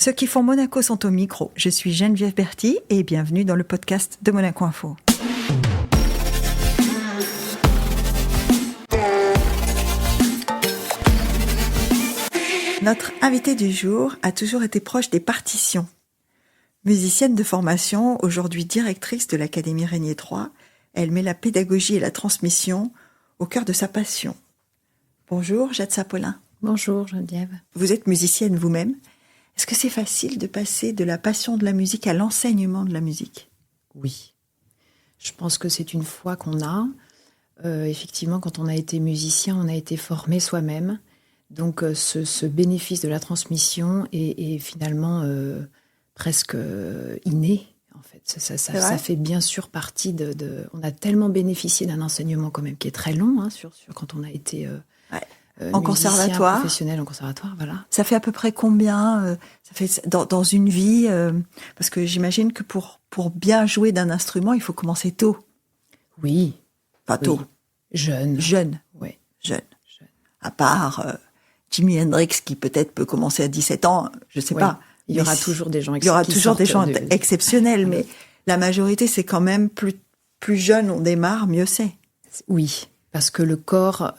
Ceux qui font Monaco sont au micro. Je suis Geneviève Berthy et bienvenue dans le podcast de Monaco Info. Notre invitée du jour a toujours été proche des partitions. Musicienne de formation, aujourd'hui directrice de l'Académie Régnier III, elle met la pédagogie et la transmission au cœur de sa passion. Bonjour Jade Sapolin. Bonjour Geneviève. Vous êtes musicienne vous-même. Est-ce que c'est facile de passer de la passion de la musique à l'enseignement de la musique ? Oui. Je pense que c'est une foi qu'on a. Effectivement, quand on a été musicien, on a été formé soi-même. Donc ce bénéfice de la transmission est finalement presque inné. En fait, ça fait bien sûr partie on a tellement bénéficié d'un enseignement quand même qui est très long, quand on a été en conservatoire, professionnel en conservatoire, voilà. Ça fait à peu près combien ça fait dans une vie parce que j'imagine que pour bien jouer d'un instrument, il faut commencer tôt. Oui. Pas tôt. Oui. Jeune. Oui. Jeune. À part Jimi Hendrix qui peut-être peut commencer à 17 ans, je sais pas. Il y aura toujours des gens exceptionnels, mais la majorité, c'est quand même plus jeune on démarre, mieux c'est. Oui, parce que le corps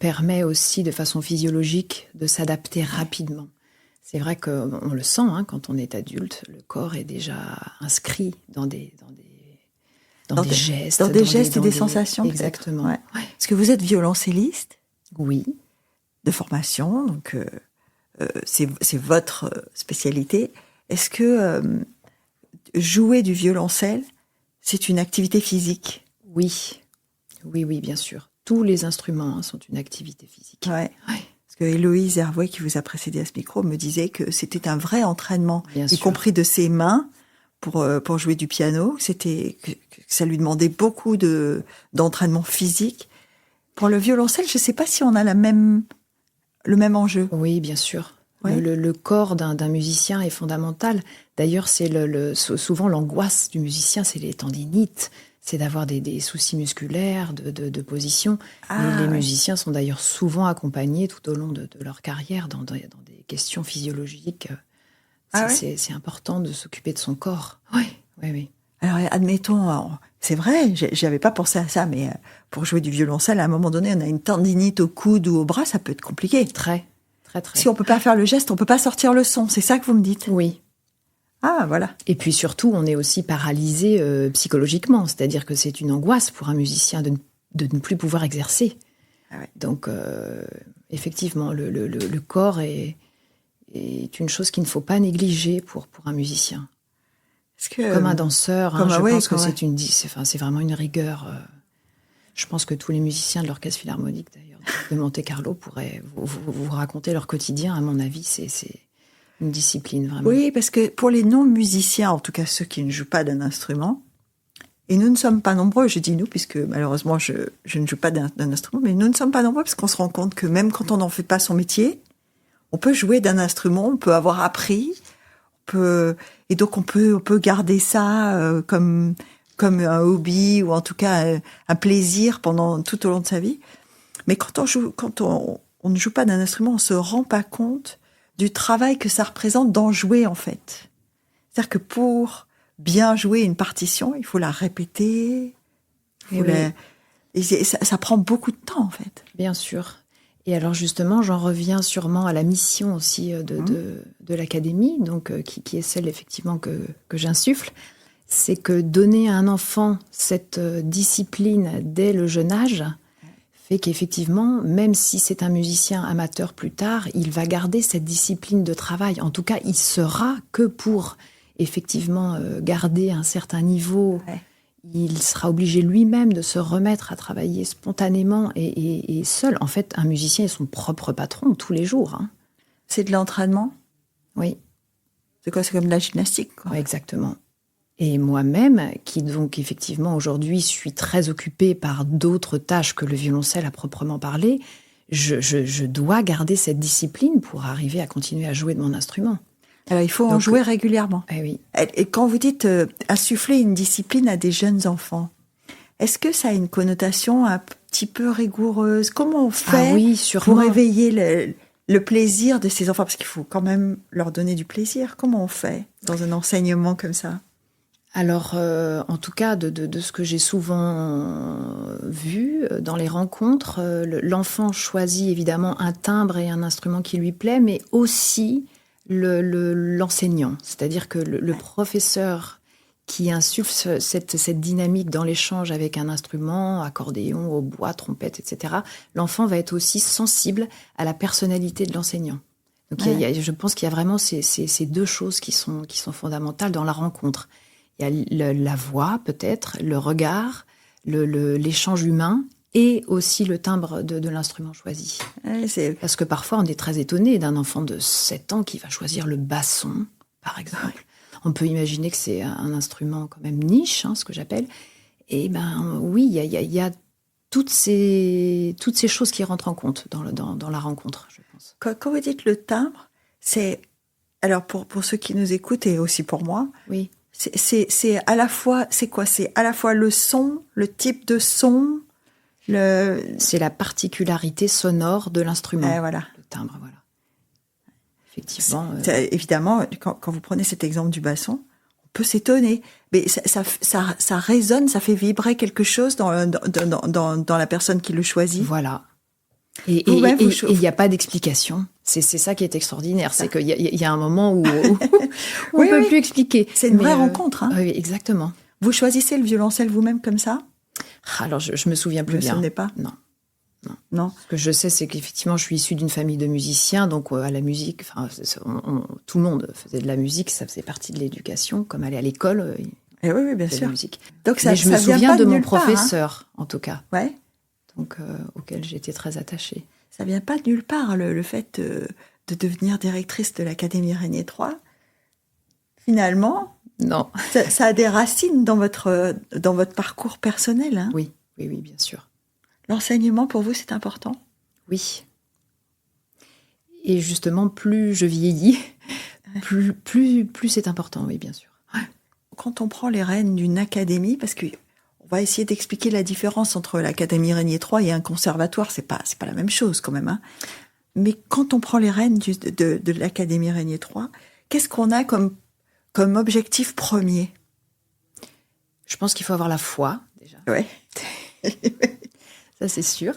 permet aussi, de façon physiologique, de s'adapter rapidement. C'est vrai qu'on le sent, quand on est adulte, le corps est déjà inscrit dans des gestes. Dans des gestes et des sensations. Exactement. Ouais. Est-ce que vous êtes violoncelliste ? Oui. De formation, donc c'est votre spécialité. Est-ce que jouer du violoncelle, c'est une activité physique ? Oui, bien sûr. Tous les instruments sont une activité physique. Ouais. Parce que Héloïse Hervouet, qui vous a précédé à ce micro, me disait que c'était un vrai entraînement, y compris de ses mains, pour jouer du piano. Que ça lui demandait beaucoup d'entraînement physique. Pour le violoncelle, je ne sais pas si on a le même enjeu. Oui, bien sûr. Ouais. Le corps d'un musicien est fondamental. D'ailleurs, c'est souvent l'angoisse du musicien, c'est les tendinites, c'est d'avoir des soucis musculaires, de position. Les musiciens sont d'ailleurs souvent accompagnés tout au long de leur carrière dans des questions physiologiques. C'est important de s'occuper de son corps. Oui. Alors, admettons, c'est vrai, j'avais pas pensé à ça, mais pour jouer du violoncelle, à un moment donné, on a une tendinite au coude ou au bras, ça peut être compliqué. Très. Si on peut pas faire le geste, on peut pas sortir le son, c'est ça que vous me dites ? Oui. Ah, voilà. Et puis surtout, on est aussi paralysé psychologiquement, c'est-à-dire que c'est une angoisse pour un musicien de ne plus pouvoir exercer. Ah ouais. Donc, effectivement, le corps est une chose qu'il ne faut pas négliger pour un musicien. Comme un danseur, je pense que c'est vraiment une rigueur. Je pense que tous les musiciens de l'Orchestre Philharmonique, d'ailleurs, de Monte-Carlo, pourraient vous raconter leur quotidien. À mon avis, c'est une discipline, vraiment. Oui, parce que pour les non-musiciens, en tout cas ceux qui ne jouent pas d'un instrument, et nous ne sommes pas nombreux, je dis nous, puisque malheureusement je ne joue pas d'un instrument, mais nous ne sommes pas nombreux parce qu'on se rend compte que même quand on n'en fait pas son métier, on peut jouer d'un instrument, on peut avoir appris, et donc on peut garder ça comme un hobby ou en tout cas un plaisir tout au long de sa vie. Mais quand on ne joue pas d'un instrument, on se rend pas compte du travail que ça représente d'en jouer en fait. C'est-à-dire que pour bien jouer une partition, il faut la répéter, et ça prend beaucoup de temps en fait. Bien sûr. Et alors justement, j'en reviens sûrement à la mission aussi de l'Académie, donc qui est celle effectivement que j'insuffle, c'est que donner à un enfant cette discipline dès le jeune âge fait qu'effectivement, même si c'est un musicien amateur plus tard, il va garder cette discipline de travail. En tout cas, il sera que pour effectivement garder un certain niveau. Ouais. Il sera obligé lui-même de se remettre à travailler spontanément et seul. En fait, un musicien est son propre patron tous les jours. C'est de l'entraînement ? Oui. C'est quoi ? C'est comme de la gymnastique, quoi. Oui, exactement. Et moi-même, qui donc effectivement aujourd'hui suis très occupée par d'autres tâches que le violoncelle à proprement parler, je dois garder cette discipline pour arriver à continuer à jouer de mon instrument. Alors, il faut en jouer régulièrement. Oui. Et quand vous dites insuffler une discipline à des jeunes enfants, est-ce que ça a une connotation un petit peu rigoureuse ? Comment on fait pour éveiller le plaisir de ces enfants, parce qu'il faut quand même leur donner du plaisir. Comment on fait dans un enseignement comme ça? Alors, en tout cas, de ce que j'ai souvent vu dans les rencontres, l'enfant choisit évidemment un timbre et un instrument qui lui plaît, mais aussi l'enseignant. C'est-à-dire que le professeur qui insuffle cette dynamique dans l'échange avec un instrument, accordéon, hautbois, trompette, etc., l'enfant va être aussi sensible à la personnalité de l'enseignant. Donc, je pense qu'il y a vraiment ces deux choses qui sont fondamentales dans la rencontre. Il y a la voix, peut-être, le regard, l'échange humain et aussi le timbre de l'instrument choisi. Ouais, Parce que parfois, on est très étonné d'un enfant de 7 ans qui va choisir le basson, par exemple. On peut imaginer que c'est un instrument quand même niche, ce que j'appelle. Et oui, il y a toutes ces choses qui rentrent en compte dans la rencontre, je pense. Quand vous dites le timbre, c'est... Alors, pour ceux qui nous écoutent et aussi pour moi... Oui. C'est à la fois, c'est quoi? C'est à la fois le son, le type de son, C'est la particularité sonore de l'instrument. Voilà. Le timbre, voilà. Effectivement. Évidemment, quand vous prenez cet exemple du basson, on peut s'étonner, mais ça résonne, ça fait vibrer quelque chose dans la personne qui le choisit. Voilà. Et il n'y a pas d'explication. C'est ça qui est extraordinaire, c'est qu'il y a un moment où on ne peut plus expliquer. C'est une vraie rencontre. Oui, exactement. Vous choisissez le violoncelle vous-même comme ça? Alors, je me souviens plus bien. Vous ne vous souvenez pas? Non. Ce que je sais, c'est qu'effectivement, je suis issue d'une famille de musiciens, donc à la musique, tout le monde faisait de la musique, ça faisait partie de l'éducation, comme aller à l'école. Oui, bien sûr. Musique. Donc mais je me souviens de mon professeur, en tout cas. Ouais. Donc, auquel j'étais très attachée. Ça vient pas de nulle part, le fait de devenir directrice de l'Académie Régnier III. Finalement, non. Ça a des racines dans votre parcours personnel. Hein. Oui, bien sûr. L'enseignement, pour vous, c'est important? Oui. Et justement, plus je vieillis, plus c'est important, oui, bien sûr. Quand on prend les rênes d'une académie, parce que on va essayer d'expliquer la différence entre l'Académie Régnier III et un conservatoire. C'est pas la même chose quand même. Hein. Mais quand on prend les rênes de l'Académie Régnier III, qu'est-ce qu'on a comme objectif premier? Je pense qu'il faut avoir la foi, déjà. Ouais. Ça, c'est sûr.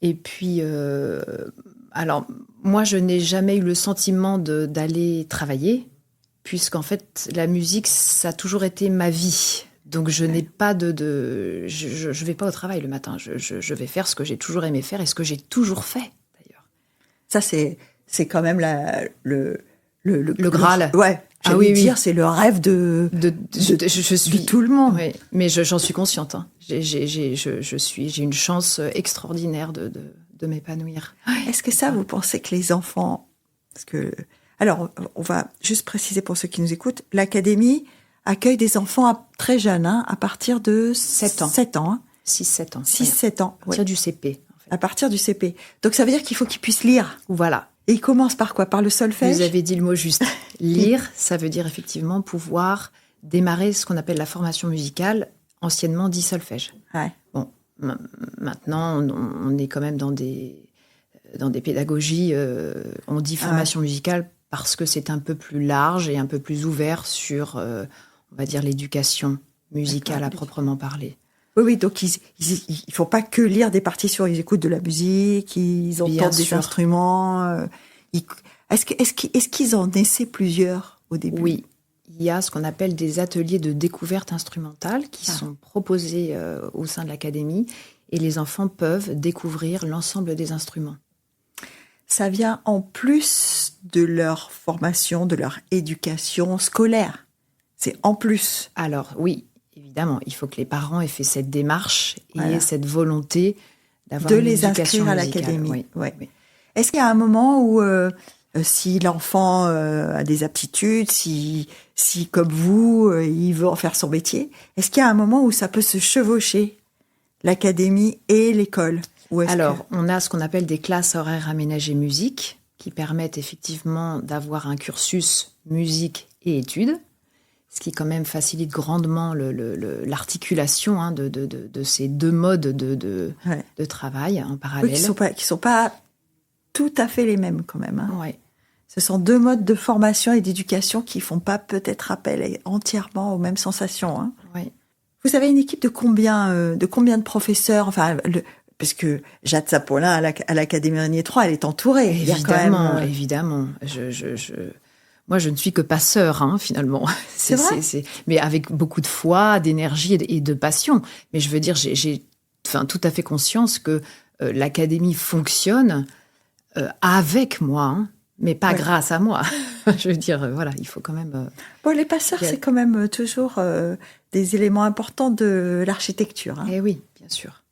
Et puis, alors, moi, je n'ai jamais eu le sentiment d'aller travailler, puisqu'en fait, la musique, ça a toujours été ma vie. Donc, je n'ai pas je vais pas au travail le matin. Je vais faire ce que j'ai toujours aimé faire et ce que j'ai toujours fait, d'ailleurs. Ça, c'est quand même le Graal. Ouais. Oui. C'est le rêve de tout le monde. Oui, mais j'en suis consciente. Hein. J'ai une chance extraordinaire de m'épanouir. Est-ce que ça, vous pensez que les enfants... Parce que... Alors, on va juste préciser pour ceux qui nous écoutent, l'Académie accueille des enfants très jeunes, à partir de 7 ans. 7 ans. 6-7 ans. 6-7 ans. À partir du CP. En fait. À partir du CP. Donc, ça veut dire qu'il faut qu'ils puissent lire. Voilà. Et ils commencent par quoi? Par le solfège? Vous avez dit le mot juste. Lire, ça veut dire effectivement pouvoir démarrer ce qu'on appelle la formation musicale, anciennement dit solfège. Ouais. Bon, maintenant, on est quand même dans des pédagogies, on dit formation musicale parce que c'est un peu plus large et un peu plus ouvert sur, on va dire, l'éducation musicale à proprement parler. Oui, donc ils font pas que lire des partitions, ils écoutent de la musique, ils entendent des instruments. Est-ce qu'ils en essaient plusieurs au début? Oui, il y a ce qu'on appelle des ateliers de découverte instrumentale qui sont proposés au sein de l'Académie et les enfants peuvent découvrir l'ensemble des instruments. Ça vient en plus de leur formation, de leur éducation scolaire. C'est en plus. Alors oui, évidemment, il faut que les parents aient fait cette démarche et cette volonté d'avoir une éducation musicale. De les inscrire à l'Académie. Oui. Est-ce qu'il y a un moment où, si l'enfant a des aptitudes, si comme vous, il veut en faire son métier, est-ce qu'il y a un moment où ça peut se chevaucher, l'Académie et l'école? Alors, on a ce qu'on appelle des classes horaires aménagées musique, qui permettent effectivement d'avoir un cursus musique et études, ce qui quand même facilite grandement l'articulation de ces deux modes de travail en parallèle. Oui, qui sont pas tout à fait les mêmes quand même. Hein. Ouais. Ce sont 2 modes de formation et d'éducation qui font pas peut-être appel entièrement aux mêmes sensations. Hein. Ouais. Vous avez une équipe de combien de professeurs? Enfin, parce que Jade Sapolin à l'Académie Régnier 3, elle est entourée. Évidemment, évidemment. Moi, je ne suis que passeur, hein, finalement. C'est vrai. Mais avec beaucoup de foi, d'énergie et de passion. Mais je veux dire, j'ai tout à fait conscience que l'Académie fonctionne avec moi, hein, mais pas grâce à moi. Je veux dire, voilà, il faut quand même... Bon, les passeurs, c'est quand même toujours des éléments importants de l'architecture. Hein. Eh oui, bien sûr.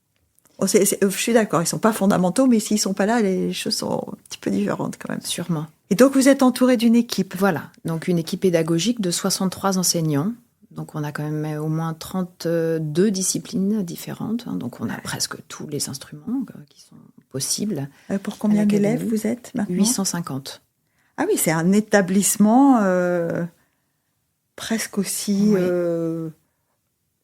Je suis d'accord, ils sont pas fondamentaux, mais s'ils sont pas là, les choses sont un petit peu différentes quand même. Sûrement. Et donc, vous êtes entouré d'une équipe. Voilà, donc une équipe pédagogique de 63 enseignants. Donc, on a quand même au moins 32 disciplines différentes. Hein, donc, on a presque tous les instruments qui sont possibles. Pour combien d'élèves vous êtes maintenant? 850. Ah oui, c'est un établissement presque aussi... Oui.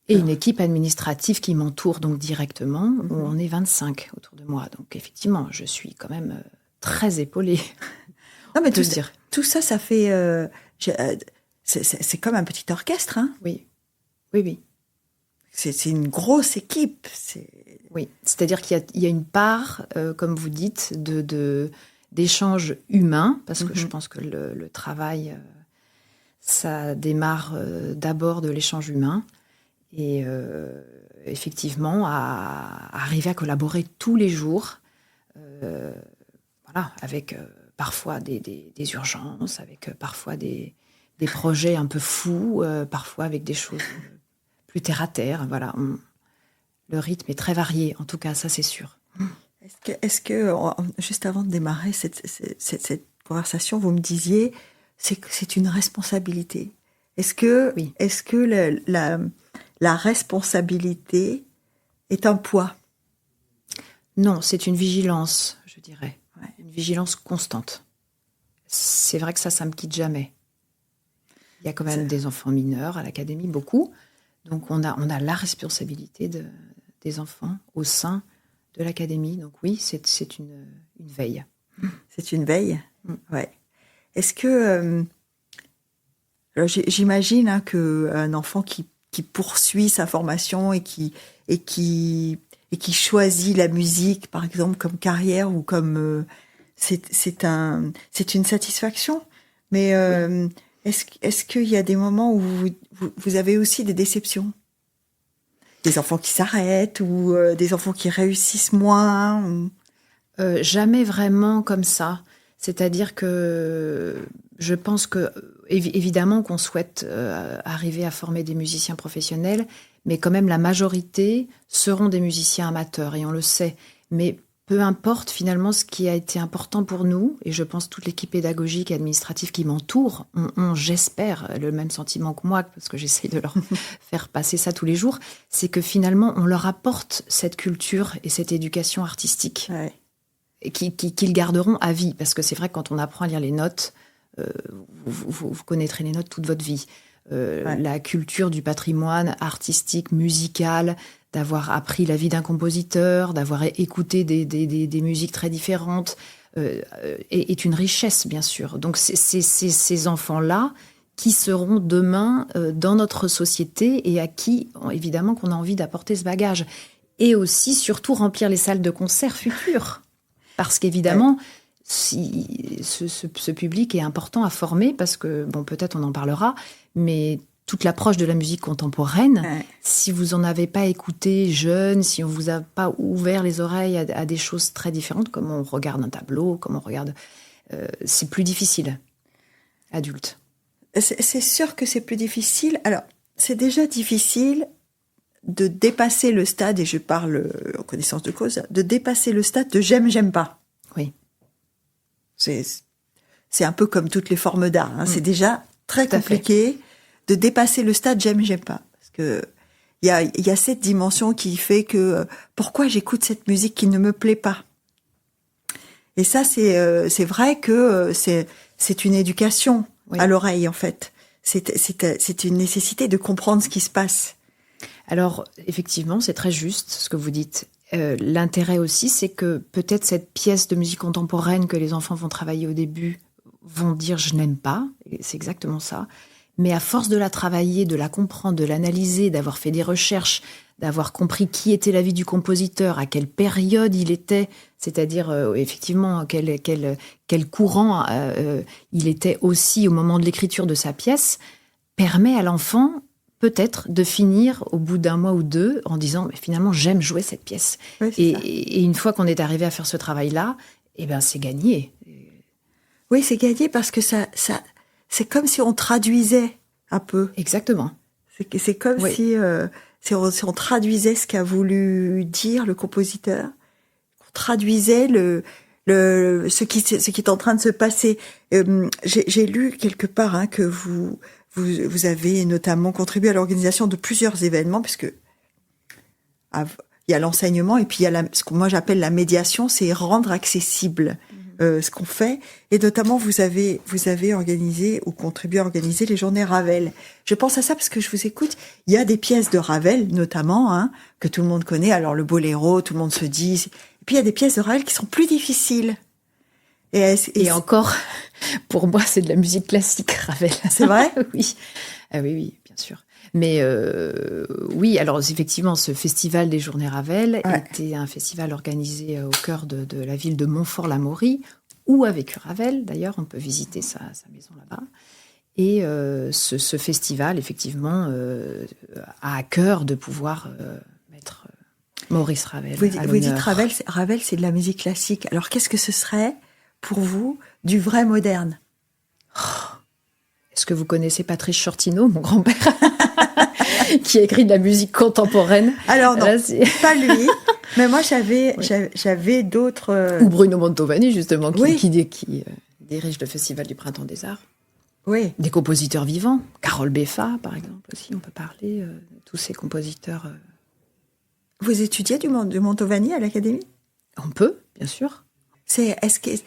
Et une équipe administrative qui m'entoure donc directement, où on est 25 autour de moi. Donc, effectivement, je suis quand même très épaulée. Non, mais tout ça, ça fait... c'est comme un petit orchestre. Hein. Oui, oui, oui. C'est une grosse équipe. Oui, c'est-à-dire qu'il y a une part, comme vous dites, d'échange humain, parce que je pense que le travail, ça démarre d'abord de l'échange humain. Et effectivement, à arriver à collaborer tous les jours, voilà, avec parfois des urgences, avec parfois des projets un peu fous, parfois avec des choses plus terre à terre. Voilà, le rythme est très varié, en tout cas, ça c'est sûr. Est-ce que juste avant de démarrer cette conversation, vous me disiez que c'est une responsabilité? Est-ce que, oui. Est-ce que la responsabilité est un poids? Non, c'est une vigilance, je dirais. Ouais. Une vigilance constante. C'est vrai que ça me quitte jamais. Il y a quand même des enfants mineurs à l'académie, beaucoup. Donc on a la responsabilité des enfants au sein de l'académie. Donc oui, c'est une veille. C'est une veille. Ouais. Est-ce que... alors j'imagine hein, qu'un enfant qui poursuit sa formation et qui choisit la musique, par exemple, comme carrière ou comme c'est une satisfaction. Mais oui. Est-ce qu'il y a des moments où vous avez aussi des déceptions? Des enfants qui s'arrêtent ou des enfants qui réussissent moins ou... Jamais vraiment comme ça. C'est-à-dire que je pense que, évidemment, qu'on souhaite arriver à former des musiciens professionnels, mais quand même la majorité seront des musiciens amateurs, et on le sait. Mais peu importe finalement ce qui a été important pour nous, et je pense toute l'équipe pédagogique et administrative qui m'entoure ont, j'espère, le même sentiment que moi, parce que j'essaie de leur faire passer ça tous les jours, c'est que finalement on leur apporte cette culture et cette éducation artistique. Ouais. Qu'ils garderont à vie, parce que c'est vrai que quand on apprend à lire les notes, vous connaîtrez les notes toute votre vie. Ouais. La culture du patrimoine artistique, musical, d'avoir appris la vie d'un compositeur, d'avoir écouté des musiques très différentes, est une richesse, bien sûr. Donc c'est ces enfants-là qui seront demain dans notre société et à qui, évidemment, qu'on a envie d'apporter ce bagage. Et aussi, surtout, remplir les salles de concert futures. Parce qu'évidemment, ouais. Ce public est important à former parce que, bon, peut-être on en parlera, mais toute l'approche de la musique contemporaine, ouais. Si vous n'en avez pas écouté jeune, si on ne vous a pas ouvert les oreilles à des choses très différentes, comme on regarde un tableau, comme on regarde... c'est plus difficile, adulte. C'est sûr que c'est plus difficile. Alors, c'est déjà difficile de dépasser le stade, et je parle en connaissance de cause, de dépasser le stade de j'aime pas. Oui. C'est un peu comme toutes les formes d'art. Hein. C'est déjà très compliqué de dépasser le stade j'aime pas. Parce que il y a cette dimension qui fait que pourquoi j'écoute cette musique qui ne me plaît pas. Et ça, c'est vrai que c'est une éducation à l'oreille, en fait. C'est une nécessité de comprendre ce qui se passe. Alors, effectivement, c'est très juste ce que vous dites. L'intérêt aussi, c'est que peut-être cette pièce de musique contemporaine que les enfants vont travailler au début vont dire « je n'aime pas », c'est exactement ça. Mais à force de la travailler, de la comprendre, de l'analyser, d'avoir fait des recherches, d'avoir compris qui était la vie du compositeur, à quelle période il était, c'est-à-dire effectivement quel courant il était aussi au moment de l'écriture de sa pièce, permet à l'enfant peut-être de finir au bout d'un mois ou deux en disant mais finalement j'aime jouer cette pièce. Oui, et une fois qu'on est arrivé à faire ce travail-là, eh ben c'est gagné. Oui, c'est gagné parce que ça, c'est comme si on traduisait un peu. Exactement. C'est comme si on traduisait ce qu'a voulu dire le compositeur. On traduisait ce qui est en train de se passer. J'ai lu quelque part que vous avez notamment contribué à l'organisation de plusieurs événements, puisque il y a l'enseignement et puis il y a ce que moi j'appelle la médiation, c'est rendre accessible ce qu'on fait. Et notamment, vous avez organisé ou contribué à organiser les journées Ravel. Je pense à ça parce que je vous écoute. Il y a des pièces de Ravel, notamment, que tout le monde connaît. Alors, le boléro, tout le monde se dit. Et puis, il y a des pièces de Ravel qui sont plus difficiles. Et encore, pour moi, c'est de la musique classique, Ravel. C'est vrai? Oui. Ah oui, bien sûr. Mais oui, alors effectivement, ce festival des Journées Ravel était un festival organisé au cœur de la ville de Montfort-l'Amaury, où a vécu Ravel. D'ailleurs, on peut visiter sa maison là-bas. Et ce festival, effectivement, a à cœur de pouvoir mettre Maurice Ravel à l'honneur. Vous dites Ravel, c'est de la musique classique. Alors, qu'est-ce que ce serait, pour vous, du vrai moderne? Est-ce que vous connaissez Patrice Shortino, mon grand-père, qui a écrit de la musique contemporaine? Alors non, pas lui. Mais moi, j'avais d'autres... Ou Bruno Mantovani, justement, qui dirige le Festival du Printemps des Arts. Oui. Des compositeurs vivants. Carole Beffa, par exemple, aussi, on peut parler de tous ces compositeurs. Vous étudiez du Mantovani à l'Académie? On peut, bien sûr. Est-ce qu'il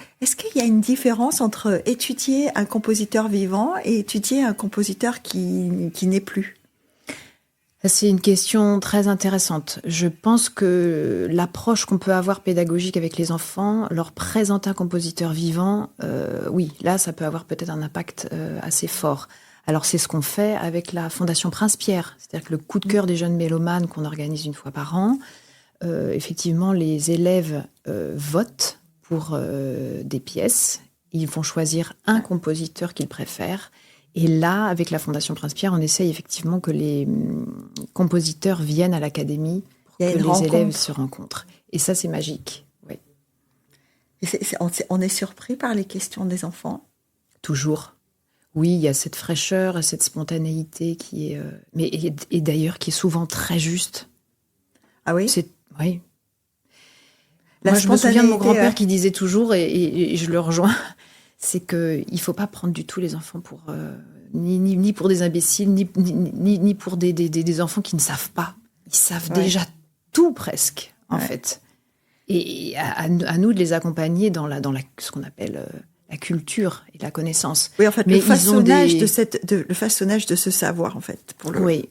y a une différence entre étudier un compositeur vivant et étudier un compositeur qui n'est plus? C'est une question très intéressante. Je pense que l'approche qu'on peut avoir pédagogique avec les enfants, leur présenter un compositeur vivant, oui, là, ça peut avoir peut-être un impact assez fort. Alors, c'est ce qu'on fait avec la Fondation Prince-Pierre. C'est-à-dire que le coup de cœur des jeunes mélomanes qu'on organise une fois par an, effectivement, les élèves votent pour des pièces. Ils vont choisir un compositeur qu'ils préfèrent. Et là, avec la Fondation Prince-Pierre, on essaye effectivement que les compositeurs viennent à l'Académie pour que les élèves se rencontrent. Et ça, c'est magique. Oui. Et on est surpris par les questions des enfants? Toujours. Oui, il y a cette fraîcheur et cette spontanéité qui est... et d'ailleurs, qui est souvent très juste. Ah oui? Oui. Moi, je me souviens de mon grand-père qui disait toujours, et je le rejoins, c'est qu'il ne faut pas prendre du tout les enfants pour ni pour des imbéciles, ni pour des enfants qui ne savent pas. Ils savent déjà tout presque, en fait. Et à nous de les accompagner dans ce qu'on appelle la culture et la connaissance. Oui, en fait, le façonnage de ce savoir, en fait. Mais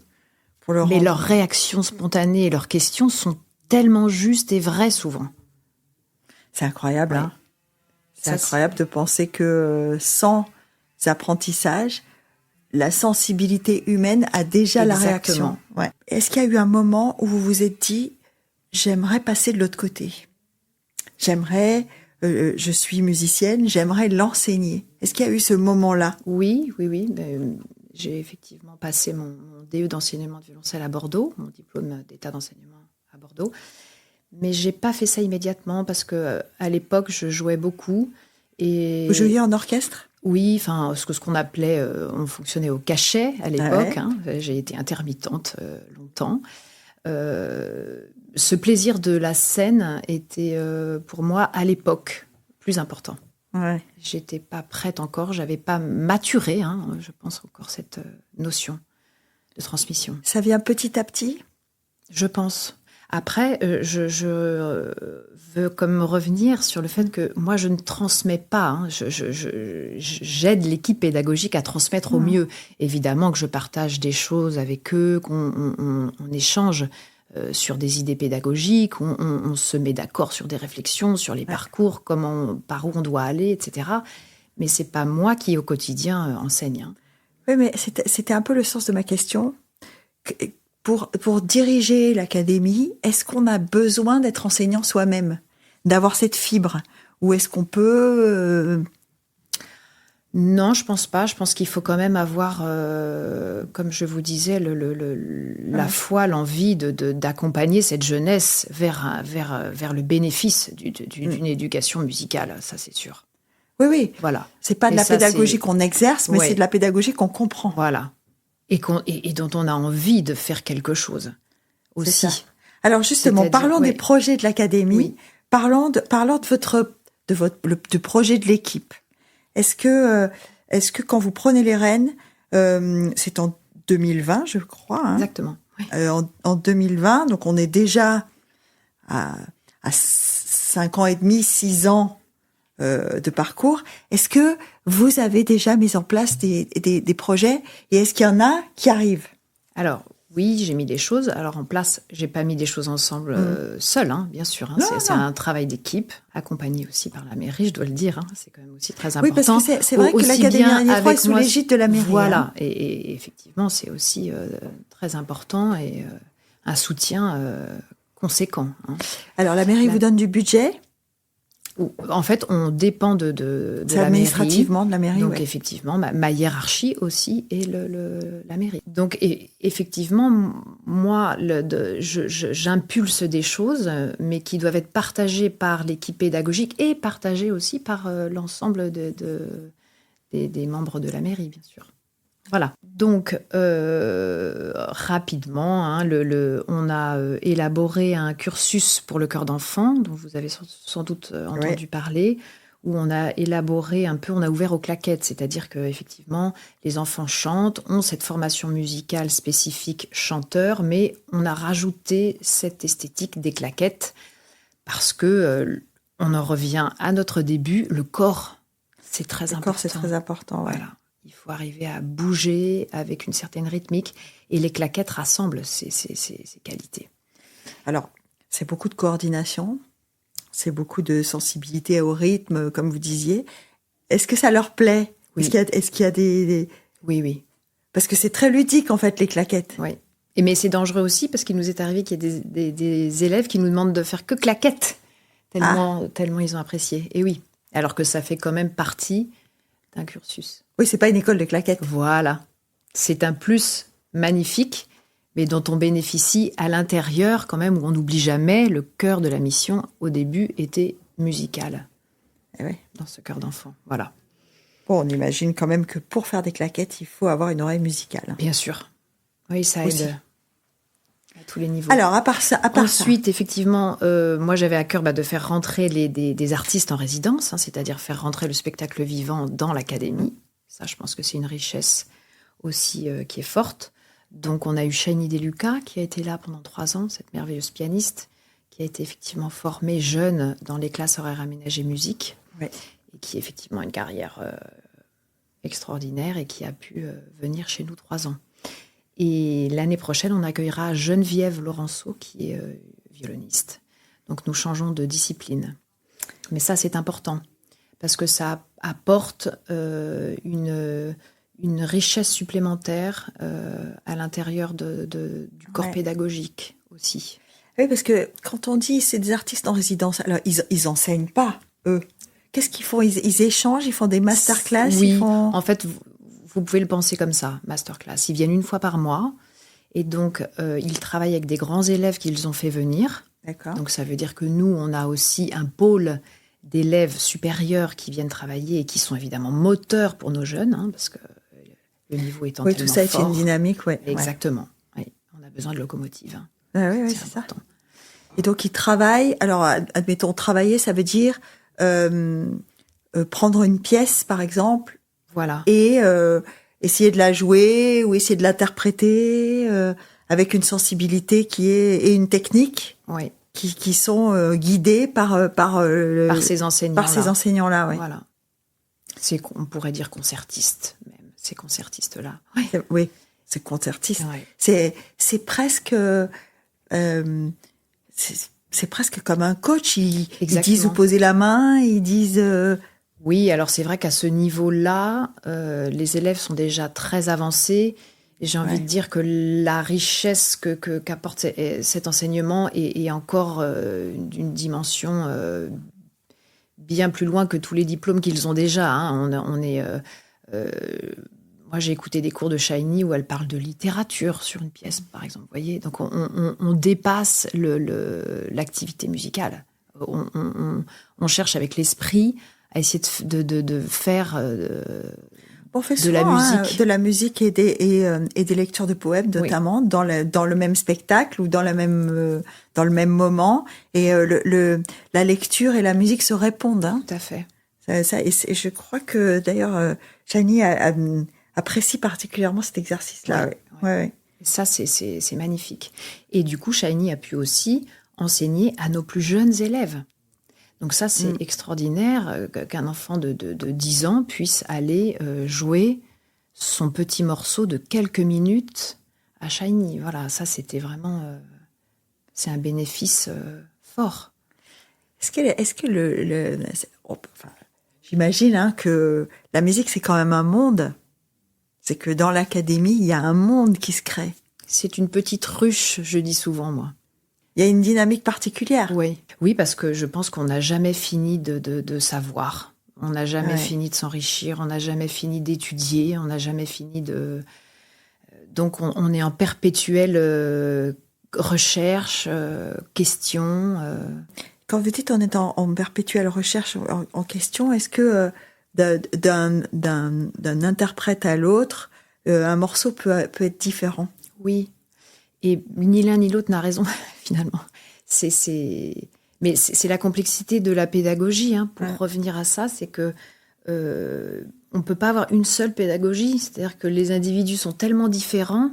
leurs réactions spontanées et leurs questions sont tellement justes et vraies, souvent. C'est incroyable, hein. C'est incroyable de penser que sans apprentissage, la sensibilité humaine a déjà la réaction. Ouais. Est-ce qu'il y a eu un moment où vous vous êtes dit « j'aimerais passer de l'autre côté. J'aimerais, je suis musicienne, j'aimerais l'enseigner ». Est-ce qu'il y a eu ce moment-là? Oui. J'ai effectivement passé mon DE d'enseignement de violoncelle à Bordeaux, mon diplôme d'état d'enseignement à Bordeaux. Mais j'ai pas fait ça immédiatement parce que à l'époque je jouais beaucoup et vous jouiez en orchestre? Oui, enfin ce qu'on appelait, on fonctionnait au cachet à l'époque. J'ai été intermittente longtemps. Ce plaisir de la scène était pour moi à l'époque plus important. Ouais. J'étais pas prête encore, j'avais pas maturé, je pense encore cette notion de transmission. Ça vient petit à petit? Je pense. Après, je veux comme revenir sur le fait que moi, je ne transmets pas. J'aide l'équipe pédagogique à transmettre au mieux. Évidemment que je partage des choses avec eux, qu'on échange sur des idées pédagogiques, on se met d'accord sur des réflexions, sur les parcours, par où on doit aller, etc. Mais c'est pas moi qui, au quotidien, enseigne. Hein. Oui, mais c'était un peu le sens de ma question. Pour diriger l'académie, est-ce qu'on a besoin d'être enseignant soi-même, d'avoir cette fibre, ou est-ce qu'on peut Non, je pense pas. Je pense qu'il faut quand même avoir, comme je vous disais, la foi, l'envie d'accompagner cette jeunesse vers le bénéfice d'une éducation musicale. Ça, c'est sûr. Oui, oui. Voilà. C'est pas de la pédagogie qu'on exerce, mais c'est de la pédagogie qu'on comprend. Voilà. Et dont on a envie de faire quelque chose aussi. Alors justement, parlons des projets de l'académie. Oui. Parlons du projet de l'équipe. Est-ce que quand vous prenez les rênes, c'est en 2020, je crois. Hein, exactement. Oui. En 2020, donc on est déjà à 5 ans et demi, 6 ans de parcours. Est-ce que vous avez déjà mis en place des projets et est-ce qu'il y en a qui arrivent? Alors, oui, j'ai mis des choses. Alors, en place, j'ai pas mis des choses ensemble seule, hein, bien sûr. Hein. C'est un travail d'équipe, accompagné aussi par la mairie, je dois le dire. Hein. C'est quand même aussi très important. Oui, parce que c'est vrai que l'Académie Régnier III est sous l'égide de la mairie. Voilà. Hein. Et effectivement, c'est aussi très important et un soutien conséquent. Hein. Alors, la mairie vous donne du budget? En fait, on dépend de la mairie. Administrativement de la mairie, donc, effectivement, ma hiérarchie aussi est la mairie. Donc, effectivement, moi, j'impulse des choses, mais qui doivent être partagées par l'équipe pédagogique et partagées aussi par l'ensemble des membres de la mairie, bien sûr. Voilà. Donc, rapidement, hein, on a élaboré un cursus pour le chœur d'enfant, dont vous avez sans doute entendu parler, où on a élaboré un peu, on a ouvert aux claquettes, c'est-à-dire qu'effectivement, les enfants chantent, ont cette formation musicale spécifique chanteur, mais on a rajouté cette esthétique des claquettes, parce que on en revient à notre début, le corps, c'est très important. Le corps, c'est très important, ouais. Voilà. Il faut arriver à bouger avec une certaine rythmique. Et les claquettes rassemblent ces qualités. Alors, c'est beaucoup de coordination, c'est beaucoup de sensibilité au rythme, comme vous disiez. Est-ce que ça leur plaît? Oui. Est-ce qu'il y a des... Oui, oui. Parce que c'est très ludique, en fait, les claquettes. Oui. Mais c'est dangereux aussi, parce qu'il nous est arrivé qu'il y ait des élèves qui nous demandent de faire que claquettes, tellement ils ont apprécié. Et oui, alors que ça fait quand même partie d'un cursus. Oui, c'est pas une école de claquettes. Voilà. C'est un plus magnifique, mais dont on bénéficie à l'intérieur quand même, où on n'oublie jamais, le cœur de la mission, au début, était musical. Et oui. Dans ce cœur d'enfant. Voilà. Bon, on imagine quand même que pour faire des claquettes, il faut avoir une oreille musicale. Bien sûr. Oui, ça aussi. aide à tous les niveaux. Alors, à part ça... Ensuite, effectivement, moi, j'avais à cœur de faire rentrer des artistes en résidence, hein, c'est-à-dire faire rentrer le spectacle vivant dans l'académie. Ça, je pense que c'est une richesse aussi qui est forte. Donc, on a eu Shani Deluca, qui a été là pendant 3 ans, cette merveilleuse pianiste, qui a été effectivement formée jeune dans les classes horaires aménagées musique, et qui a effectivement une carrière extraordinaire et qui a pu venir chez nous 3 ans. Et l'année prochaine, on accueillera Geneviève Laurenceau, qui est violoniste. Donc, nous changeons de discipline. Mais ça, c'est important, parce que ça apporte une richesse supplémentaire à l'intérieur du corps pédagogique aussi. Oui, parce que quand on dit c'est des artistes en résidence, alors ils enseignent pas, eux. Qu'est-ce qu'ils font? Ils échangent, ils font des masterclass? Oui, en fait, vous pouvez le penser comme ça, masterclass. Ils viennent 1 fois par mois, et donc ils travaillent avec des grands élèves qu'ils ont fait venir. D'accord. Donc ça veut dire que nous, on a aussi un pôle d'élèves supérieurs qui viennent travailler et qui sont évidemment moteurs pour nos jeunes, hein, parce que le niveau étant tellement fort. Oui, tout ça est une dynamique, oui. Exactement. Oui, on a besoin de locomotives. Hein. Oui, c'est ça. Et donc, ils travaillent. Alors, admettons, travailler, ça veut dire prendre une pièce, par exemple, voilà, et essayer de la jouer ou essayer de l'interpréter avec une sensibilité et une technique qui sont guidées par ces enseignants-là. Par ces enseignants-là, oui. Voilà. On pourrait dire concertistes, même, ces concertistes-là. Oui, c'est concertiste. Ouais. C'est presque... c'est presque comme un coach. Ils disent où Exactement. poser la main, ils disent... Oui, alors c'est vrai qu'à ce niveau-là, les élèves sont déjà très avancés. Et j'ai envie Ouais. de dire que la richesse qu'apporte cet enseignement est encore d'une dimension bien plus loin que tous les diplômes qu'ils ont déjà. Hein. Euh, moi, j'ai écouté des cours de Shiny où elle parle de littérature sur une pièce, par exemple. Vous voyez, donc on dépasse l'activité musicale. On cherche avec l'esprit à essayer de faire On fait de la souvent musique. de la musique et des lectures de poèmes, notamment dans le même spectacle ou dans le même moment. Et la lecture et la musique se répondent. Hein. Tout à fait. Et je crois que d'ailleurs, Shani apprécie particulièrement cet exercice-là. Ouais. Et ça, c'est magnifique. Et du coup, Shiny a pu aussi enseigner à nos plus jeunes élèves. Donc ça, c'est extraordinaire qu'un enfant de 10 ans puisse aller jouer son petit morceau de quelques minutes à Shiny. Voilà, ça, c'était vraiment... c'est un bénéfice fort. Est-ce que j'imagine que la musique, c'est quand même un monde. C'est que dans l'académie, il y a un monde qui se crée. C'est une petite ruche, je dis souvent, moi. Il y a une dynamique particulière. Oui, parce que je pense qu'on n'a jamais fini de savoir. On n'a jamais fini de s'enrichir, on n'a jamais fini d'étudier, on n'a jamais fini de... Donc on est en perpétuelle recherche, question. Quand vous dites on est en perpétuelle recherche en question, est-ce que d'un interprète à l'autre, un morceau peut être différent? Oui. Et ni l'un ni l'autre n'a raison, finalement. Mais c'est la complexité de la pédagogie. Hein, pour revenir à ça, c'est que on peut pas avoir une seule pédagogie. C'est-à-dire que les individus sont tellement différents.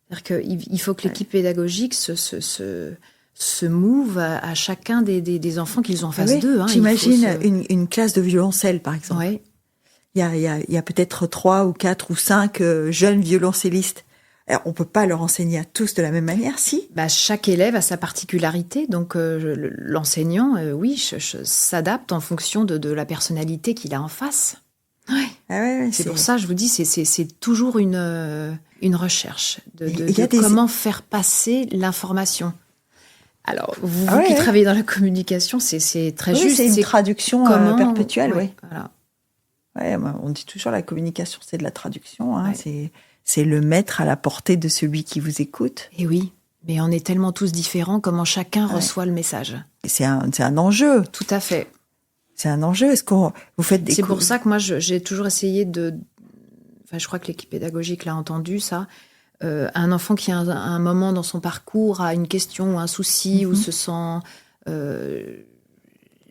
C'est-à-dire qu'il faut que l'équipe pédagogique se move à chacun des enfants qu'ils ont en face d'eux. Hein. J'imagine une classe de violoncelle, par exemple. Ouais. Il y a peut-être 3 ou 4 ou 5 jeunes violoncellistes. Alors, on peut pas leur enseigner à tous de la même manière, si? Chaque élève a sa particularité, donc l'enseignant, s'adapte en fonction de la personnalité qu'il a en face. Ouais. C'est pour ça, je vous dis, c'est toujours une recherche de comment faire passer l'information. Alors, vous qui travaillez dans la communication, c'est très juste. C'est une traduction perpétuelle, Voilà. Ouais, on dit toujours la communication, c'est de la traduction. Hein, c'est le mettre à la portée de celui qui vous écoute. Et oui, mais on est tellement tous différents, comment chacun reçoit le message. C'est un enjeu. Tout à fait. C'est un enjeu. Est-ce que vous faites des... C'est pour ça que moi, j'ai toujours essayé Enfin, je crois que l'équipe pédagogique l'a entendu, ça. Un enfant qui, à un moment dans son parcours, a une question ou un souci, ou se sent...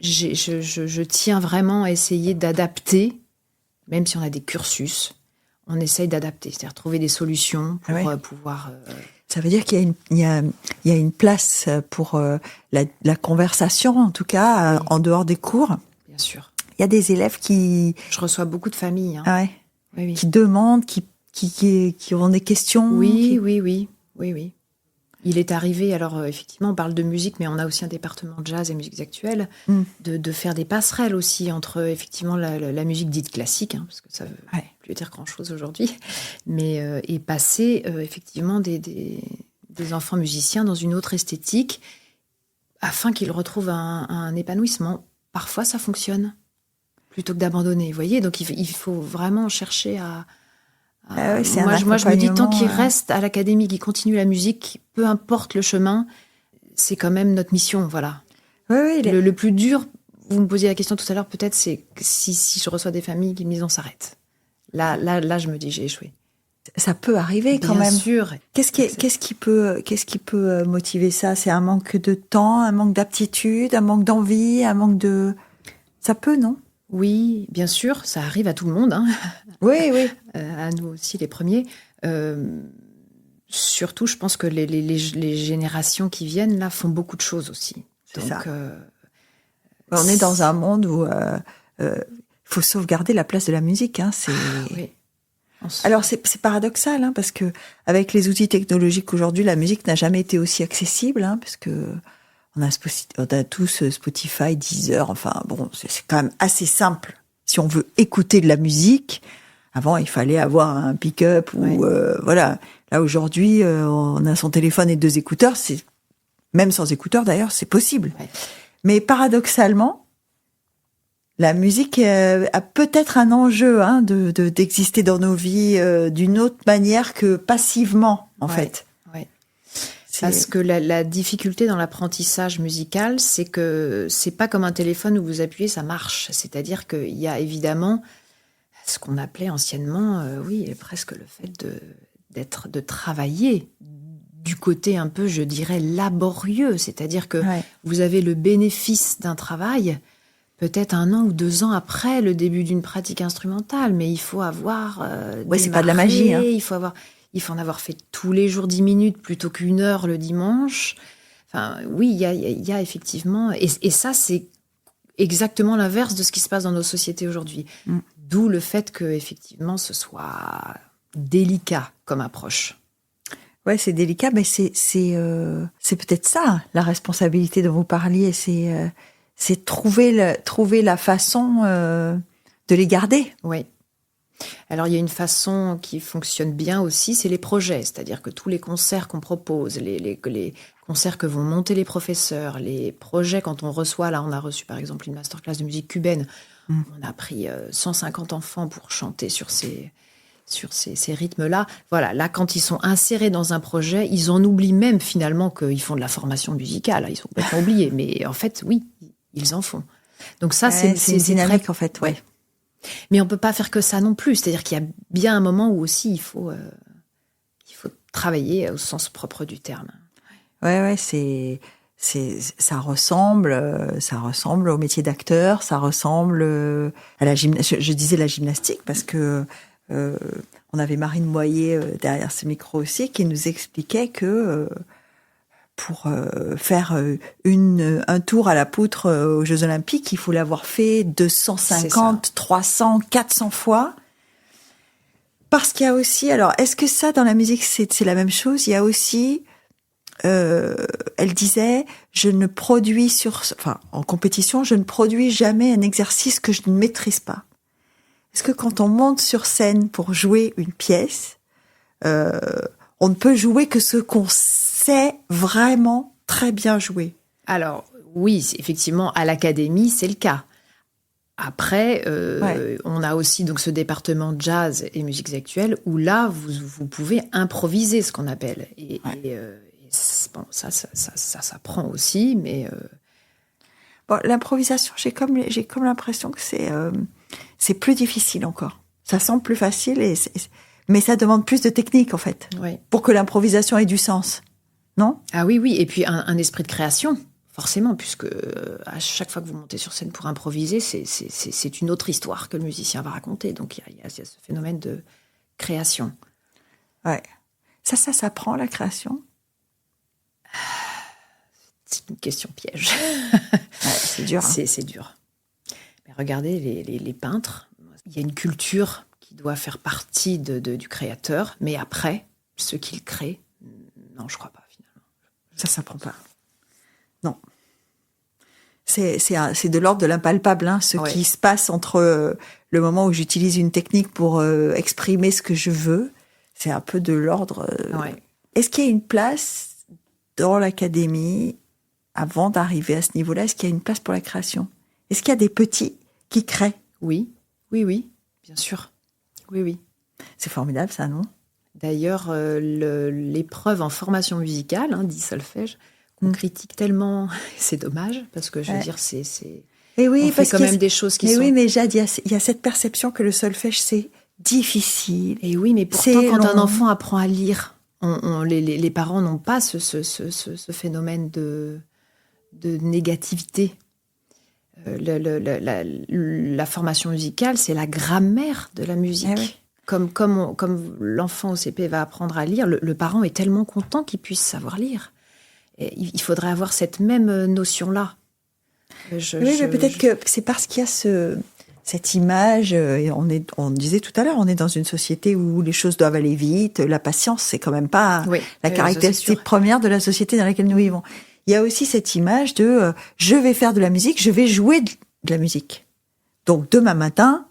je tiens vraiment à essayer d'adapter, même si on a des cursus, on essaye d'adapter, c'est-à-dire trouver des solutions pour pouvoir... Ça veut dire qu'il y a une place pour la conversation, en tout cas, en dehors des cours. Bien sûr. Il y a des élèves qui... Je reçois beaucoup de familles. Hein. Oui. Qui demandent, qui ont des questions. Oui. Il est arrivé, alors effectivement, on parle de musique, mais on a aussi un département de jazz et musiques actuelles, de faire des passerelles aussi entre effectivement la musique dite classique, hein, parce que ça veut plus dire grand-chose aujourd'hui, mais et passer effectivement des enfants musiciens dans une autre esthétique, afin qu'ils retrouvent un épanouissement. Parfois, ça fonctionne, plutôt que d'abandonner, vous voyez. Donc, il faut vraiment chercher à... moi, je me dis, tant qu'il reste à l'académie, qu'il continue la musique, peu importe le chemin, c'est quand même notre mission, voilà. Oui. Le plus dur, vous me posiez la question tout à l'heure, peut-être, c'est si je reçois des familles qui me disent on s'arrête. Là, je me dis j'ai échoué. Ça peut arriver quand même. Bien sûr. Qu'est-ce qui peut motiver ça? C'est un manque de temps, un manque d'aptitude, un manque d'envie, un manque de... Ça peut, non? Oui, bien sûr, ça arrive à tout le monde. Hein. Oui. À nous aussi, les premiers. Surtout, je pense que les générations qui viennent, là, font beaucoup de choses aussi. C'est ça. On est dans un monde où il faut sauvegarder la place de la musique. Hein, oui. Alors c'est paradoxal, hein, parce que avec les outils technologiques aujourd'hui, la musique n'a jamais été aussi accessible, hein, parce que on a tous Spotify, Deezer, enfin bon, c'est quand même assez simple. Si on veut écouter de la musique, avant il fallait avoir un pick-up ou voilà. Là aujourd'hui, on a son téléphone et 2 écouteurs, c'est même sans écouteurs d'ailleurs, c'est possible. Ouais. Mais paradoxalement, la musique a peut-être un enjeu d'exister dans nos vies d'une autre manière que passivement, en fait. Ouais. Parce que la difficulté dans l'apprentissage musical, c'est que c'est pas comme un téléphone où vous appuyez, ça marche. C'est-à-dire qu'il y a évidemment ce qu'on appelait anciennement, presque le fait de travailler du côté un peu, je dirais, laborieux. C'est-à-dire que vous avez le bénéfice d'un travail peut-être 1 an ou 2 ans après le début d'une pratique instrumentale, mais il faut avoir c'est pas de la magie. Hein. Il faut en avoir fait tous les jours 10 minutes plutôt qu'1 heure le dimanche. Enfin, oui, il y a effectivement... Et ça, c'est exactement l'inverse de ce qui se passe dans nos sociétés aujourd'hui. D'où le fait que, effectivement, ce soit délicat comme approche. Ouais, c'est délicat, mais c'est peut-être ça, la responsabilité dont vous parliez, c'est trouver la façon de les garder. Oui. Alors, il y a une façon qui fonctionne bien aussi, c'est les projets. C'est-à-dire que tous les concerts qu'on propose, les concerts que vont monter les professeurs, les projets quand on reçoit, là, on a reçu par exemple une masterclass de musique cubaine. On a pris 150 enfants pour chanter sur ces rythmes-là. Voilà, là, quand ils sont insérés dans un projet, ils en oublient même finalement qu'ils font de la formation musicale. Ils sont complètement oubliés. Mais en fait, oui, ils en font. Donc ça, c'est dynamique, en fait. Ouais. Mais on peut pas faire que ça non plus. C'est-à-dire qu'il y a bien un moment où aussi il faut travailler au sens propre du terme. Ouais, ça ressemble au métier d'acteur, ça ressemble à la gymnastique. Je disais la gymnastique parce que on avait Marine Moyer derrière ce micro aussi qui nous expliquait que pour faire un tour à la poutre aux Jeux Olympiques, il faut l'avoir fait 250, 300, 400 fois. Parce qu'il y a aussi, alors est-ce que ça dans la musique c'est la même chose? Il y a aussi, elle disait, en compétition, je ne produis jamais un exercice que je ne maîtrise pas. Est-ce que quand on monte sur scène pour jouer une pièce, on ne peut jouer que ce qu'on sait vraiment très bien jouer? Alors, oui, effectivement, à l'académie, c'est le cas. Après, on a aussi donc ce département jazz et musiques actuelles où là, vous pouvez improviser, ce qu'on appelle. Bon, ça s'apprend aussi, mais... Bon, l'improvisation, j'ai comme l'impression que c'est plus difficile encore. Ça semble plus facile, mais ça demande plus de technique, en fait, pour que l'improvisation ait du sens. Non? Ah oui, et puis un esprit de création, forcément, puisque à chaque fois que vous montez sur scène pour improviser, c'est une autre histoire que le musicien va raconter. Donc il y a ce phénomène de création. Ouais. Ça s'apprend, la création? C'est une question piège. C'est dur. Hein. C'est dur. Mais regardez les peintres. Il y a une culture qui doit faire partie du créateur, mais après, ce qu'il crée, non, je crois pas finalement. Ça s'apprend pas. Non. C'est de l'ordre de l'impalpable, hein, ce qui se passe entre le moment où j'utilise une technique pour exprimer ce que je veux. C'est un peu de l'ordre. Est-ce qu'il y a une place dans l'académie, avant d'arriver à ce niveau-là, est-ce qu'il y a une place pour la création? Est-ce qu'il y a des petits qui créent? Oui, bien sûr. Oui. C'est formidable, ça, non? D'ailleurs, l'épreuve en formation musicale, dit solfège, qu'on critique tellement, c'est dommage, parce que je veux dire, Et oui, on fait quand même des choses qui sont... Oui, mais Jade, il y a cette perception que le solfège, c'est difficile. Et oui, mais pourtant, quand un enfant apprend à lire, les parents n'ont pas ce phénomène de négativité. La formation musicale, c'est la grammaire de la musique. Comme l'enfant au CP va apprendre à lire, le parent est tellement content qu'il puisse savoir lire. Et il faudrait avoir cette même notion-là. Mais peut-être que c'est parce qu'il y a cette image, et on disait tout à l'heure, on est dans une société où les choses doivent aller vite, la patience, c'est quand même pas la caractéristique première de la société dans laquelle nous vivons. Il y a aussi cette image de je vais faire de la musique, je vais jouer de la musique. Donc demain matin,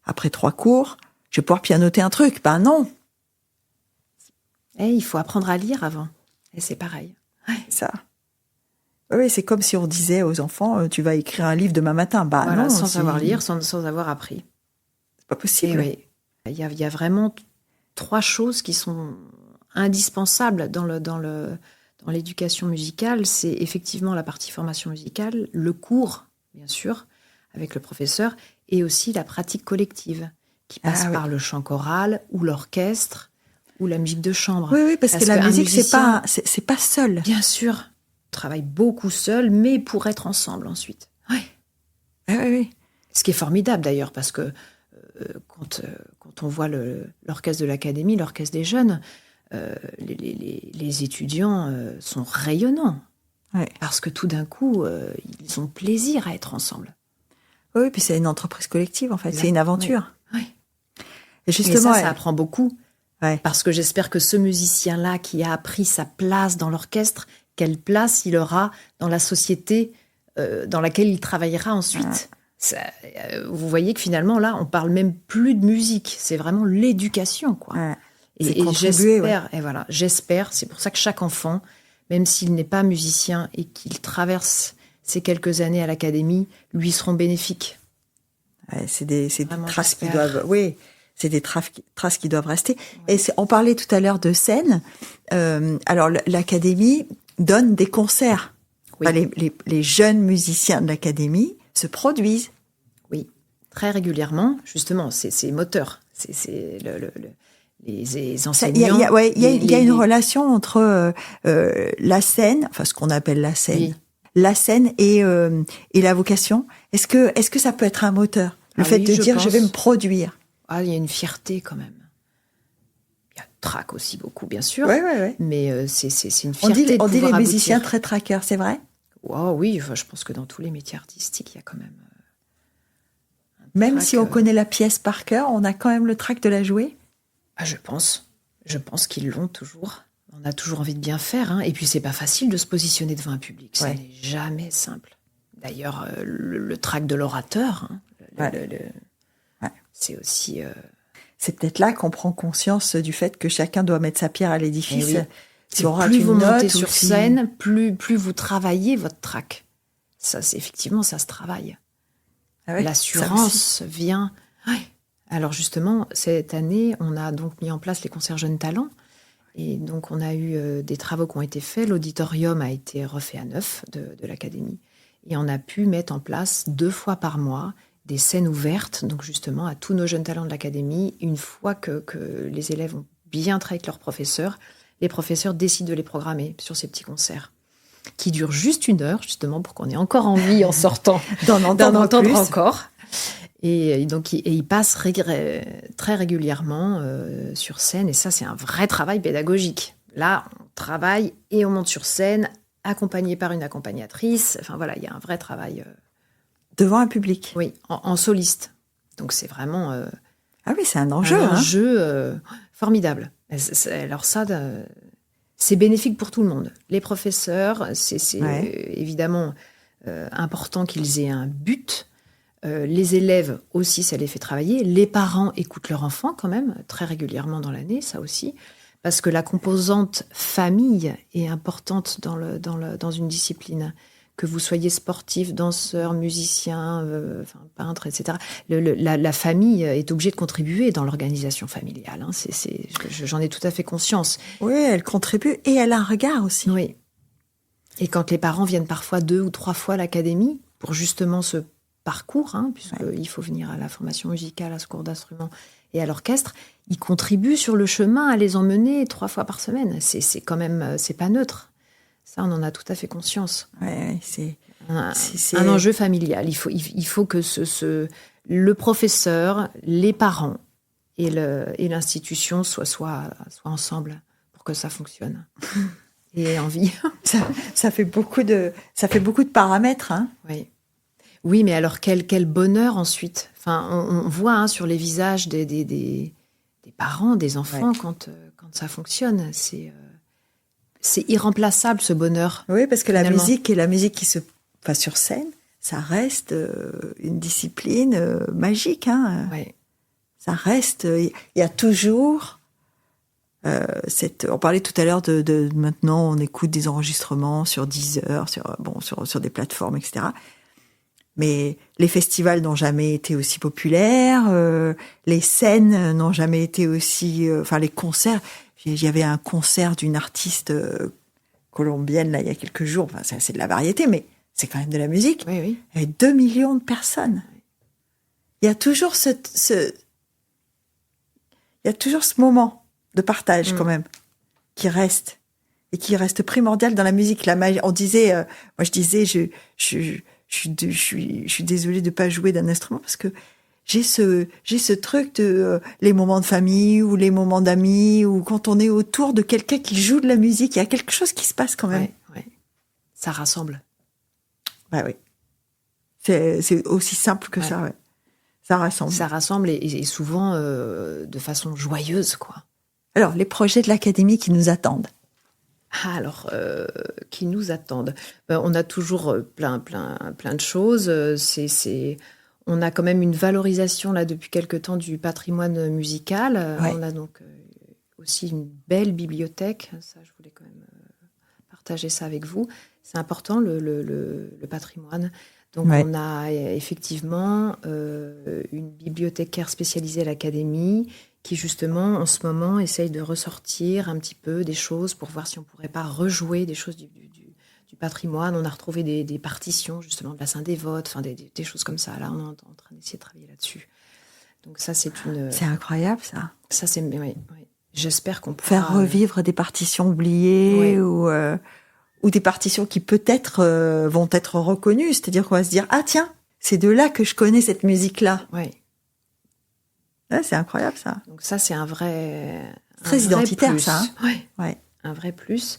après 3 cours, je vais pouvoir pianoter un truc. Ben non. Et il faut apprendre à lire avant. Et c'est pareil. Ouais. Ça. Oui, c'est comme si on disait aux enfants, tu vas écrire un livre demain matin. Bah voilà, non, sans savoir lire, sans avoir appris. C'est pas possible. Oui. Il y a vraiment 3 choses qui sont indispensables dans l'éducation musicale. C'est effectivement la partie formation musicale, le cours, bien sûr, avec le professeur, et aussi la pratique collective, qui passe par le chant choral ou l'orchestre ou la musique de chambre. Oui, parce que la musique, c'est pas seul. Bien sûr, on travaille beaucoup seul, mais pour être ensemble ensuite. Oui. Oui. Ce qui est formidable d'ailleurs, parce que quand on voit l'orchestre de l'Académie, l'orchestre des jeunes, les étudiants sont rayonnants. Ouais. Parce que tout d'un coup, ils ont plaisir à être ensemble. Oui, puis c'est une entreprise collective, en fait. C'est une aventure. Oui. Et justement, ça apprend beaucoup. Ouais. Parce que j'espère que ce musicien-là qui a appris sa place dans l'orchestre, quelle place il aura dans la société dans laquelle il travaillera ensuite. Ça, vous voyez que finalement, là, on parle même plus de musique. C'est vraiment l'éducation, quoi. Ouais. Et j'espère, et voilà, j'espère, c'est pour ça que chaque enfant, même s'il n'est pas musicien et qu'il traverse ces quelques années à l'académie, lui seront bénéfiques. Ouais, c'est des traces qui doivent, c'est des traces qui doivent rester. Ouais. Et on parlait tout à l'heure de scène. Alors l'académie donne des concerts. Oui. Enfin, les jeunes musiciens de l'académie se produisent. Oui, très régulièrement. Justement, c'est moteur. C'est les enseignants. Il y a une relation entre la scène, enfin ce qu'on appelle la scène. Oui. La scène et la vocation. Est-ce que ça peut être un moteur, le fait de dire je vais me produire? Il y a une fierté quand même. Il y a trac aussi beaucoup, bien sûr. Oui. Mais c'est une fierté. On dit les musiciens très traqueurs, c'est vrai? Oui, je pense que dans tous les métiers artistiques, il y a quand même. Même si on connaît la pièce par cœur, on a quand même le trac de la jouer? Je pense qu'ils l'ont toujours. On a toujours envie de bien faire, hein. Et puis c'est pas facile de se positionner devant un public, ça n'est jamais simple. D'ailleurs, le trac de l'orateur, hein, c'est aussi. C'est peut-être là qu'on prend conscience du fait que chacun doit mettre sa pierre à l'édifice. Oui. Si plus vous montez sur scène, plus vous travaillez votre trac. Ça, effectivement, ça se travaille. L'assurance vient. Ouais. Alors justement, cette année, on a donc mis en place les concerts Jeunes Talents. Et donc, on a eu des travaux qui ont été faits. L'auditorium a été refait à neuf de l'Académie. Et on a pu mettre en place 2 fois par mois des scènes ouvertes, donc justement à tous nos jeunes talents de l'Académie. Une fois que les élèves ont bien travaillé avec leurs professeurs, les professeurs décident de les programmer sur ces petits concerts qui durent juste 1 heure, justement, pour qu'on ait encore envie, en sortant, d'en entendre encore. Et donc, ils passent très régulièrement sur scène. Et ça, c'est un vrai travail pédagogique. Là, on travaille et on monte sur scène, accompagné par une accompagnatrice. Enfin, voilà, il y a un vrai travail. Devant un public. Oui, en soliste. Donc, c'est vraiment... ah oui, c'est un enjeu. Un enjeu formidable. Alors ça, c'est bénéfique pour tout le monde. Les professeurs, c'est évidemment important qu'ils aient un but. Les élèves aussi, ça les fait travailler. Les parents écoutent leur enfant quand même, très régulièrement dans l'année, ça aussi. Parce que la composante famille est importante dans une discipline. Que vous soyez sportif, danseur, musicien, peintre, etc. La famille est obligée de contribuer dans l'organisation familiale. Hein. J'en ai tout à fait conscience. Oui, elle contribue et elle a un regard aussi. Oui. Et quand les parents viennent parfois 2 ou 3 fois à l'académie pour justement ce parcours, hein, puisqu'il faut venir à la formation musicale, à ce cours d'instruments et à l'orchestre, ils contribuent sur le chemin à les emmener 3 fois par semaine. C'est quand même, c'est pas neutre. Ça, on en a tout à fait conscience. Ouais, c'est un enjeu familial. Il faut que le professeur, les parents et l'institution soient ensemble pour que ça fonctionne. Et envie. Ça fait beaucoup de paramètres, hein. Oui, mais alors quel bonheur ensuite. Enfin, on voit sur les visages des parents, des enfants, quand ça fonctionne. C'est irremplaçable, ce bonheur. Oui, parce que finalement. la musique qui se passe sur scène, ça reste une discipline magique. Hein. Ouais. Ça reste. Il y a toujours on parlait tout à l'heure de maintenant, on écoute des enregistrements sur Deezer, sur des plateformes, etc. Mais les festivals n'ont jamais été aussi populaires, les scènes n'ont jamais été aussi, les concerts. Il y avait un concert d'une artiste colombienne là il y a quelques jours. Enfin, c'est de la variété, mais c'est quand même de la musique. Oui, oui. Il y avait 2 millions de personnes. Il y a toujours il y a toujours ce moment de partage quand même qui reste et qui reste primordial dans la musique. On disait, moi je disais, je suis désolée de pas jouer d'un instrument parce que j'ai ce truc de les moments de famille ou les moments d'amis ou quand on est autour de quelqu'un qui joue de la musique, il y a quelque chose qui se passe quand même. Ouais. Ça rassemble. Ouais, oui. C'est aussi simple que ça, ouais. Ça rassemble. Ça rassemble et souvent de façon joyeuse, quoi. Alors, les projets de l'Académie qui nous attendent. Alors, qui nous attendent. On a toujours plein de choses. On a quand même une valorisation là depuis quelque temps du patrimoine musical. Ouais. On a donc aussi une belle bibliothèque. Ça, je voulais quand même partager ça avec vous. C'est important le patrimoine. Donc, on a effectivement une bibliothécaire spécialisée à l'Académie qui, justement, en ce moment, essaye de ressortir un petit peu des choses pour voir si on ne pourrait pas rejouer des choses du patrimoine. On a retrouvé des partitions, justement, de la Saint-Dévote, des choses comme ça. Là, on est en train d'essayer de travailler là-dessus. Donc ça, c'est une... C'est incroyable, ça. Ça, c'est... Oui. J'espère qu'on pourra... Faire revivre des partitions oubliées ou des partitions qui peut-être vont être reconnues. C'est-à-dire qu'on va se dire, ah tiens, c'est de là que je connais cette musique-là. Oui. Ouais, c'est incroyable, ça. Donc ça, c'est un vrai... Très identitaire, plus. ça. Hein. Ouais. Un vrai plus.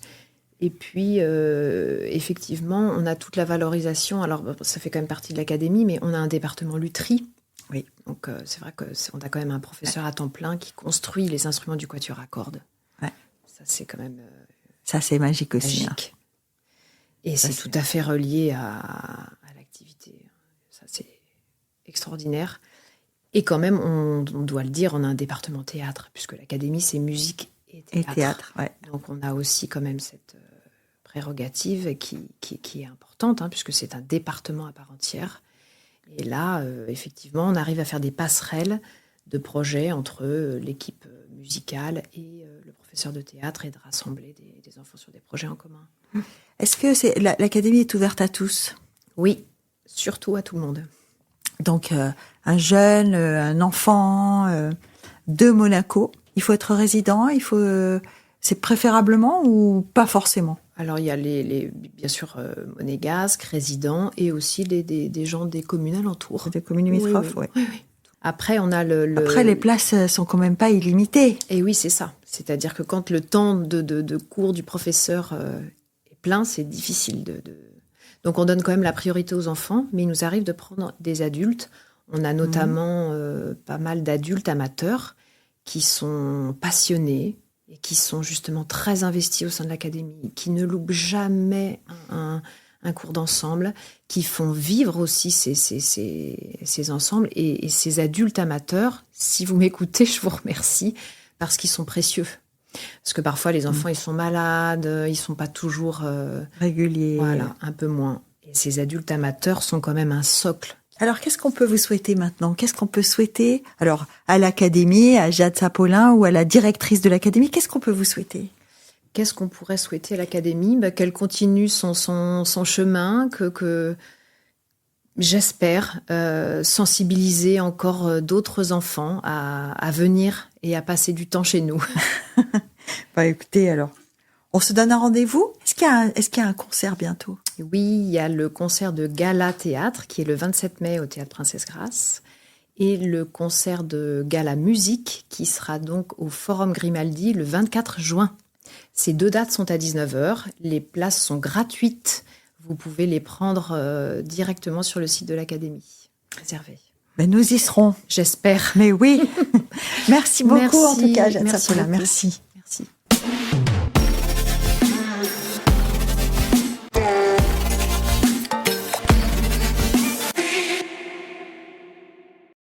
Et puis, effectivement, on a toute la valorisation. Alors, ça fait quand même partie de l'Académie, mais on a un département lutherie. Oui. Donc, c'est vrai qu'on a quand même un professeur à temps plein qui construit les instruments du quatuor à cordes. Ouais. Ça, c'est quand même... ça, c'est magique aussi. Magique. Hein. Et c'est tout à fait relié à l'activité. Ça, c'est extraordinaire. Et quand même, on doit le dire, on a un département théâtre, puisque l'Académie, c'est musique et théâtre. Ouais. Donc, on a aussi quand même cette prérogative qui est importante, hein, puisque c'est un département à part entière. Et là, effectivement, on arrive à faire des passerelles de projets entre l'équipe musicale et le professeur de théâtre et de rassembler des enfants sur des projets en commun. Est-ce que l'Académie est ouverte à tous ? Oui, surtout à tout le monde. Donc, un jeune, un enfant de Monaco, il faut être résident, c'est préférablement ou pas forcément ? Alors, il y a bien sûr monégasques, résidents et aussi des gens des communes alentours. Des communes limitrophes, oui. Après, on a Après, les places sont quand même pas illimitées. Et oui, c'est ça. C'est-à-dire que quand le temps de cours du professeur est plein, c'est difficile Donc, on donne quand même la priorité aux enfants, mais il nous arrive de prendre des adultes. On a notamment pas mal d'adultes amateurs qui sont passionnés et qui sont justement très investis au sein de l'Académie, qui ne loupent jamais un cours d'ensemble, qui font vivre aussi ces ensembles. Et ces adultes amateurs, si vous m'écoutez, je vous remercie, parce qu'ils sont précieux. Parce que parfois, les enfants, ils sont malades, ils ne sont pas toujours... réguliers. Voilà, un peu moins. Et ces adultes amateurs sont quand même un socle. Alors, qu'est-ce qu'on peut vous souhaiter maintenant ? Qu'est-ce qu'on peut souhaiter, alors, à l'Académie, à Jade Sapolin ou à la directrice de l'Académie ? Qu'est-ce qu'on peut vous souhaiter ? Qu'est-ce qu'on pourrait souhaiter à l'Académie ? Qu'elle continue son chemin, que j'espère sensibiliser encore d'autres enfants à venir et à passer du temps chez nous. Écoutez, alors, on se donne un rendez-vous ? Est-ce qu'il y a un concert bientôt ? Oui, il y a le concert de Gala Théâtre qui est le 27 mai au Théâtre Princesse Grace et le concert de Gala Musique qui sera donc au Forum Grimaldi le 24 juin. Ces 2 dates sont à 19h. Les places sont gratuites. vous pouvez les prendre directement sur le site de l'Académie. Réservé. Ben, nous y serons. J'espère. Mais oui. Merci beaucoup Merci, en tout cas, Jade merci Sapola. beaucoup. Merci.